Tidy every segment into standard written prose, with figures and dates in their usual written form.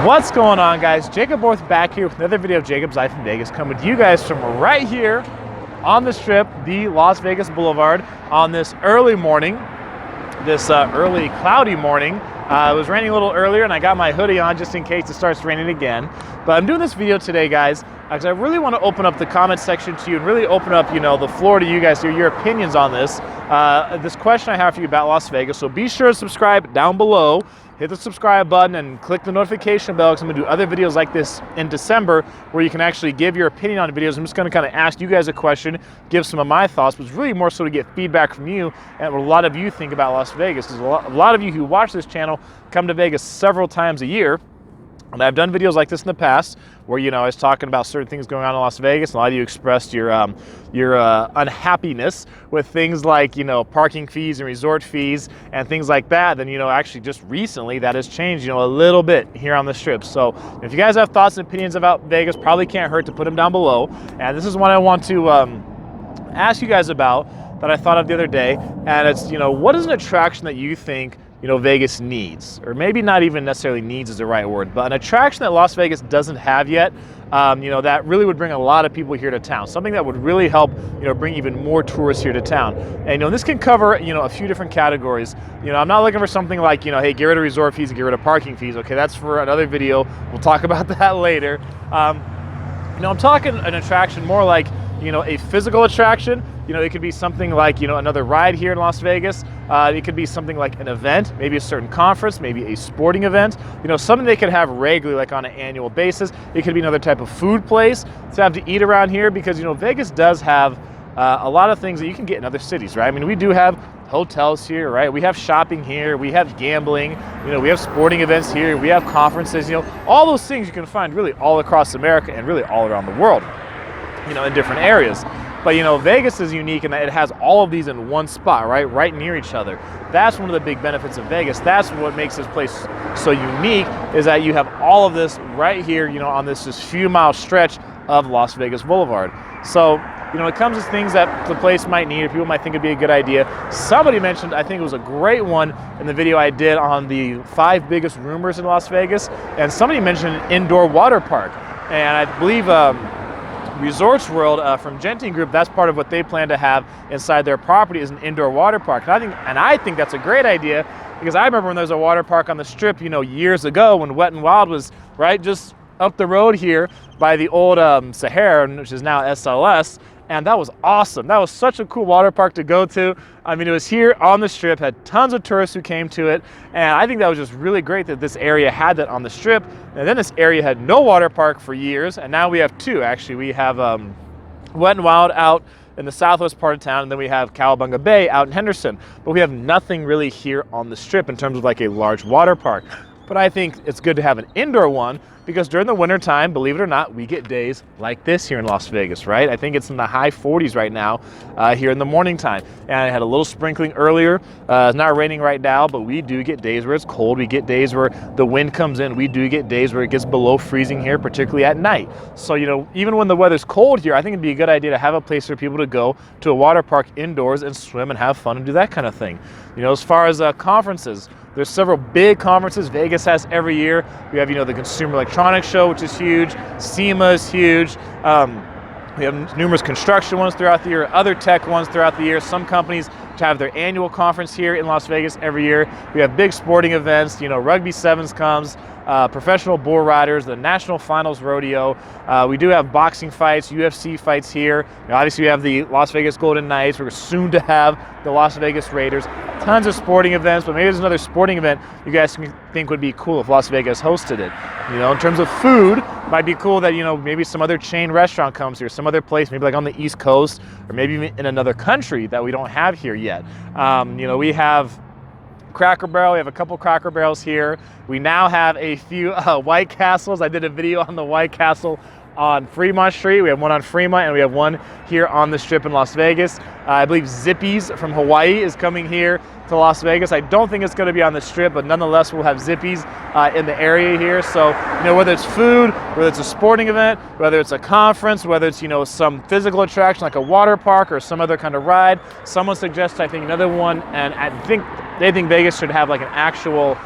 What's going on, guys? Jacob Orth back here with another video of Jacob's Life in Vegas, coming to you guys from right here on the Strip, the Las Vegas Boulevard, on this early morning, this early cloudy morning. It was raining a little earlier and I got my hoodie on just in case it starts raining again. But I'm doing this video today, guys, because I really want to open up the comment section to you and really open up, the floor to you guys, to your opinions on this. This question I have for you about Las Vegas. So be sure to subscribe down below. Hit the subscribe button and click the notification bell, because I'm going to do other videos like this in December where you can actually give your opinion on the videos. I'm just going to kind of ask you guys a question, give some of my thoughts, but it's really more so to get feedback from you and what a lot of you think about Las Vegas. Because a lot of you who watch this channel come to Vegas several times a year. And I've done videos like this in the past where, I was talking about certain things going on in Las Vegas, and a lot of you expressed your unhappiness with things like, parking fees and resort fees and things like that. Then, actually just recently that has changed, a little bit here on the Strip. So if you guys have thoughts and opinions about Vegas, probably can't hurt to put them down below. And this is what I want to ask you guys about that I thought of the other day. And it's, what is an attraction that you think Vegas needs, or maybe not even necessarily needs is the right word, but an attraction that Las Vegas doesn't have yet, that really would bring a lot of people here to town. Something that would really help, bring even more tourists here to town. And, this can cover, a few different categories. I'm not looking for something like, hey, get rid of resort fees and get rid of parking fees. Okay, that's for another video. We'll talk about that later. I'm talking an attraction more like, a physical attraction. It could be something like, another ride here in Las Vegas. It could be something like an event, maybe a certain conference, maybe a sporting event, something they could have regularly, like on an annual basis. It could be another type of food place to have to eat around here, because, Vegas does have a lot of things that you can get in other cities, right? I mean, we do have hotels here, right? We have shopping here, we have gambling, we have sporting events here, we have conferences, all those things you can find really all across America and really all around the world, in different areas. But Vegas is unique in that it has all of these in one spot, right near each other. That's one of the big benefits of Vegas. That's what makes this place so unique, is that you have all of this right here, on this just few mile stretch of Las Vegas Boulevard. So, it comes as things that the place might need, or people might think it'd be a good idea. Somebody mentioned, I think it was a great one in the video I did on the 5 biggest rumors in Las Vegas, and somebody mentioned an indoor water park. And I believe Resorts World from Genting Group, that's part of what they plan to have inside their property, is an indoor water park. And I think that's a great idea, because I remember when there was a water park on the Strip, years ago, when Wet n Wild was right just up the road here by the old Sahara, which is now SLS. And that was awesome. That was such a cool water park to go to. I mean, it was here on the Strip, had tons of tourists who came to it. And I think that was just really great that this area had that on the Strip. And then this area had no water park for years. And now we have 2, actually. We have Wet n Wild out in the southwest part of town, and then we have Cowabunga Bay out in Henderson. But we have nothing really here on the Strip in terms of like a large water park. But I think it's good to have an indoor one, because during the winter time, believe it or not, we get days like this here in Las Vegas, right? I think it's in the high 40s right now here in the morning time. And I had a little sprinkling earlier. It's not raining right now, but we do get days where it's cold. We get days where the wind comes in. We do get days where it gets below freezing here, particularly at night. So, even when the weather's cold here, I think it'd be a good idea to have a place for people to go to a water park indoors and swim and have fun and do that kind of thing. As far as conferences, there's several big conferences Vegas has every year. We have, the Consumer Electronics Show, which is huge. SEMA is huge. We have numerous construction ones throughout the year, other tech ones throughout the year. Some companies have their annual conference here in Las Vegas every year. We have big sporting events. Rugby Sevens comes, professional bull riders, the National Finals Rodeo. We do have boxing fights, UFC fights here. Obviously, we have the Las Vegas Golden Knights. We're soon to have the Las Vegas Raiders. Tons of sporting events, but maybe there's another sporting event you guys think would be cool if Las Vegas hosted it. In terms of food, might be cool that, maybe some other chain restaurant comes here, some other place, maybe like on the East Coast, or maybe even in another country that we don't have here yet. We have Cracker Barrel. We have a couple Cracker Barrels here. We now have a few White Castles. I did a video on the White Castle on Fremont Street. We have one on Fremont, and we have one here on the Strip in Las Vegas. I believe Zippy's from Hawaii is coming here to Las Vegas. I don't think it's going to be on the Strip, but nonetheless, we'll have Zippy's in the area here. So, whether it's food, whether it's a sporting event, whether it's a conference, whether it's, some physical attraction like a water park or some other kind of ride, someone suggests, I think, another one, and I think they think Vegas should have like an actual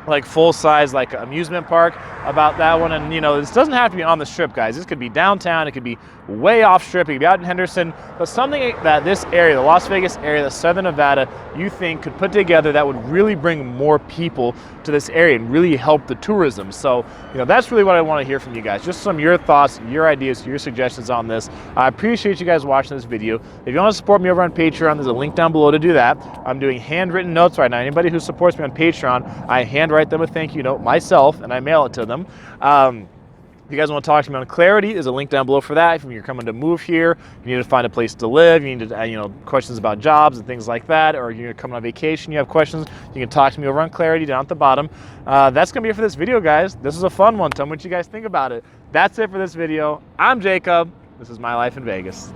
like full-size like amusement park about that one. And you know, this doesn't have to be on the strip, guys. This could be downtown, it could be way off strip, it could be out in Henderson, but something that this area, the Las Vegas area, the Southern Nevada, you think could put together that would really bring more people to this area and really help the tourism. So, you know, that's really what I want to hear from you guys. Just some of your thoughts, your ideas, your suggestions on this. I appreciate you guys watching this video. If you want to support me over on Patreon, there's a link down below to do that. I'm doing handwritten notes right now. Anybody who supports me on Patreon, I handwrite them a thank you note myself and I mail it to them. If you guys want to talk to me on clarity, there's a link down below for that. If you're coming to move here, you need to find a place to live, you need to, you know, questions about jobs and things like that, or you're coming on vacation, you have questions, you can talk to me over on clarity down at the bottom. That's going to be it for this video, guys. This is a fun one. Tell me what you guys think about it. That's it for this video. I'm Jacob. This is My Life in Vegas.